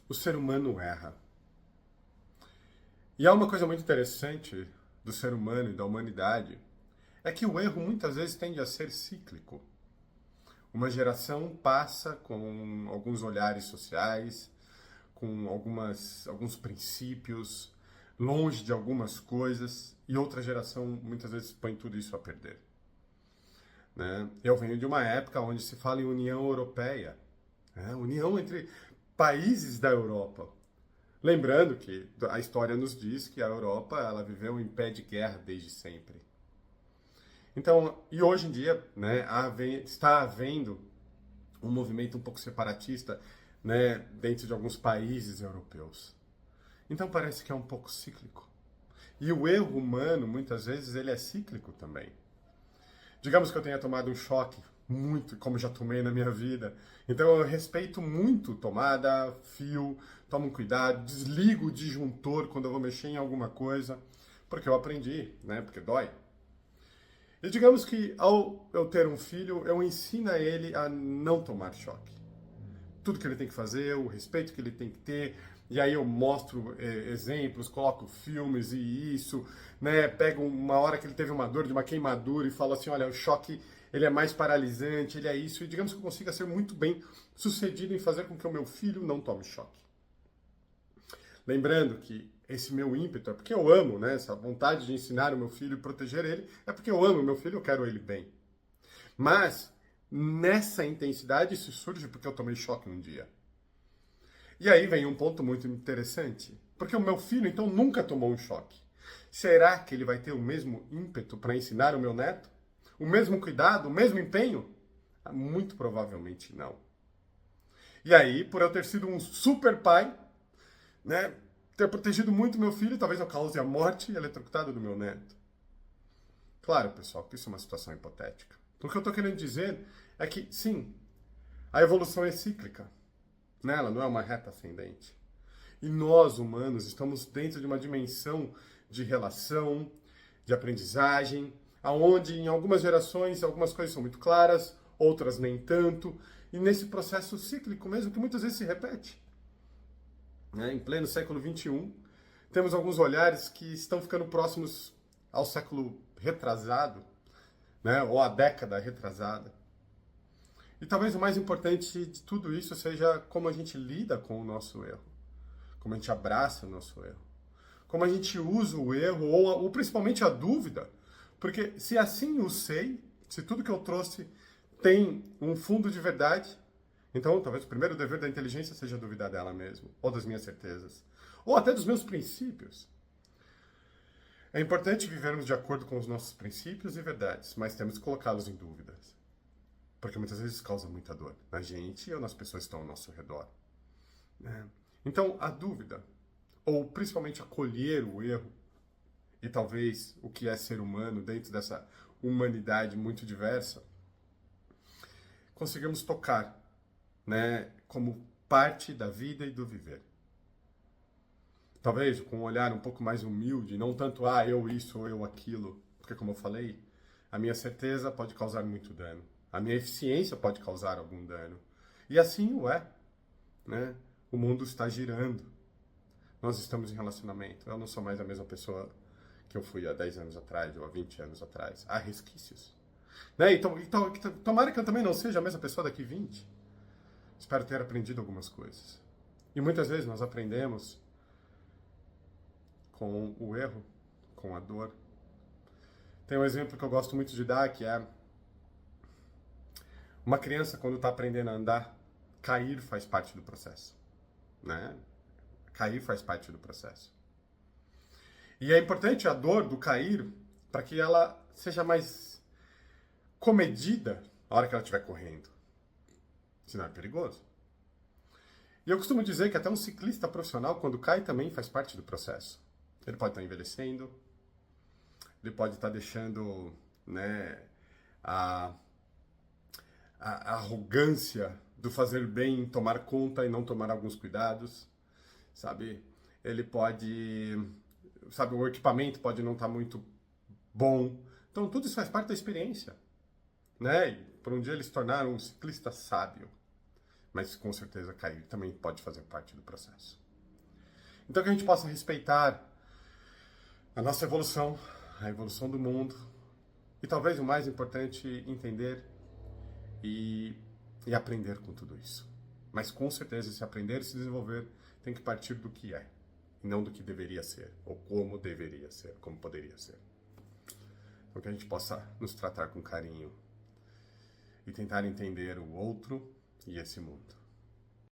O ser humano erra. E há uma coisa muito interessante do ser humano e da humanidade, é que o erro muitas vezes tende a ser cíclico. Uma geração passa com alguns olhares sociais, com alguns princípios, longe de algumas coisas, e outra geração muitas vezes põe tudo isso a perder. Né? Eu venho de uma época onde se fala em União Europeia, né? União entre países da Europa. Lembrando que a história nos diz que a Europa ela viveu em pé de guerra desde sempre. Então, e hoje em dia, né, está havendo um movimento um pouco separatista, né, dentro de alguns países europeus. Então parece que é um pouco cíclico. E o erro humano, muitas vezes, ele é cíclico também. Digamos que eu tenha tomado um choque muito, como já tomei na minha vida. Então eu respeito muito tomada, fio, tomo cuidado, desligo o disjuntor quando eu vou mexer em alguma coisa, porque eu aprendi, né? Porque dói. E digamos que ao eu ter um filho, eu ensino a ele a não tomar choque. Tudo que ele tem que fazer, o respeito que ele tem que ter, e aí eu mostro exemplos, coloco filmes e isso, né? Pego uma hora que ele teve uma dor de uma queimadura e falo assim, olha, o choque ele é mais paralisante, ele é isso, e digamos que eu consiga ser muito bem sucedido em fazer com que o meu filho não tome choque. Lembrando que esse meu ímpeto é porque eu amo, né? Essa vontade de ensinar o meu filho e proteger ele, é porque eu amo o meu filho e eu quero ele bem. Mas nessa intensidade isso surge porque eu tomei choque um dia. E aí vem um ponto muito interessante, porque o meu filho então nunca tomou um choque. Será que ele vai ter o mesmo ímpeto para ensinar o meu neto? O mesmo cuidado, o mesmo empenho? Muito provavelmente não. E aí, por eu ter sido um super pai, né, ter protegido muito meu filho, talvez eu cause a morte eletrocutada do meu neto. Claro, pessoal, que isso é uma situação hipotética. O que eu estou querendo dizer é que, sim, a evolução é cíclica. Né? Ela não é uma reta ascendente. E nós, humanos, estamos dentro de uma dimensão de relação, de aprendizagem, aonde em algumas gerações algumas coisas são muito claras, outras nem tanto, e nesse processo cíclico mesmo, que muitas vezes se repete. Né? Em pleno século XXI, temos alguns olhares que estão ficando próximos ao século retrasado, né? Ou à década retrasada. E talvez o mais importante de tudo isso seja como a gente lida com o nosso erro, como a gente abraça o nosso erro, como a gente usa o erro ou principalmente a dúvida, porque se assim o sei, se tudo que eu trouxe tem um fundo de verdade, então talvez o primeiro dever da inteligência seja duvidar dela mesmo, ou das minhas certezas, ou até dos meus princípios. É importante vivermos de acordo com os nossos princípios e verdades, mas temos que colocá-los em dúvidas. Porque muitas vezes causa muita dor na gente ou nas pessoas que estão ao nosso redor. Né? Então, a dúvida, ou principalmente acolher o erro, e talvez o que é ser humano dentro dessa humanidade muito diversa, conseguimos tocar, né, como parte da vida e do viver. Talvez com um olhar um pouco mais humilde, não tanto, eu isso ou eu aquilo, porque como eu falei, a minha certeza pode causar muito dano. A minha eficiência pode causar algum dano. E assim o é. Né? O mundo está girando. Nós estamos em relacionamento. Eu não sou mais a mesma pessoa que eu fui há 10 anos atrás ou há 20 anos atrás. Há resquícios. Né? Então, tomara que eu também não seja a mesma pessoa daqui 20. Espero ter aprendido algumas coisas. E muitas vezes nós aprendemos com o erro, com a dor. Tem um exemplo que eu gosto muito de dar, que é uma criança, quando está aprendendo a andar, cair faz parte do processo. Né? Cair faz parte do processo. E é importante a dor do cair para que ela seja mais comedida na hora que ela estiver correndo. Senão é perigoso. E eu costumo dizer que até um ciclista profissional, quando cai, também faz parte do processo. Ele pode estar envelhecendo, ele pode estar deixando, né, a, a arrogância do fazer bem tomar conta e não tomar alguns cuidados, sabe? Ele pode, sabe, o equipamento pode não estar muito bom. Então tudo isso faz parte da experiência, né? E por um dia ele se tornar um ciclista sábio. mas com certeza cair também pode fazer parte do processo. Então que a gente possa respeitar a nossa evolução, a evolução do mundo, e talvez o mais importante, entender e aprender com tudo isso. Mas com certeza esse aprender e se desenvolver tem que partir do que é, e não do que deveria ser, ou como deveria ser, como poderia ser. Então que a gente possa nos tratar com carinho e tentar entender o outro e esse mundo.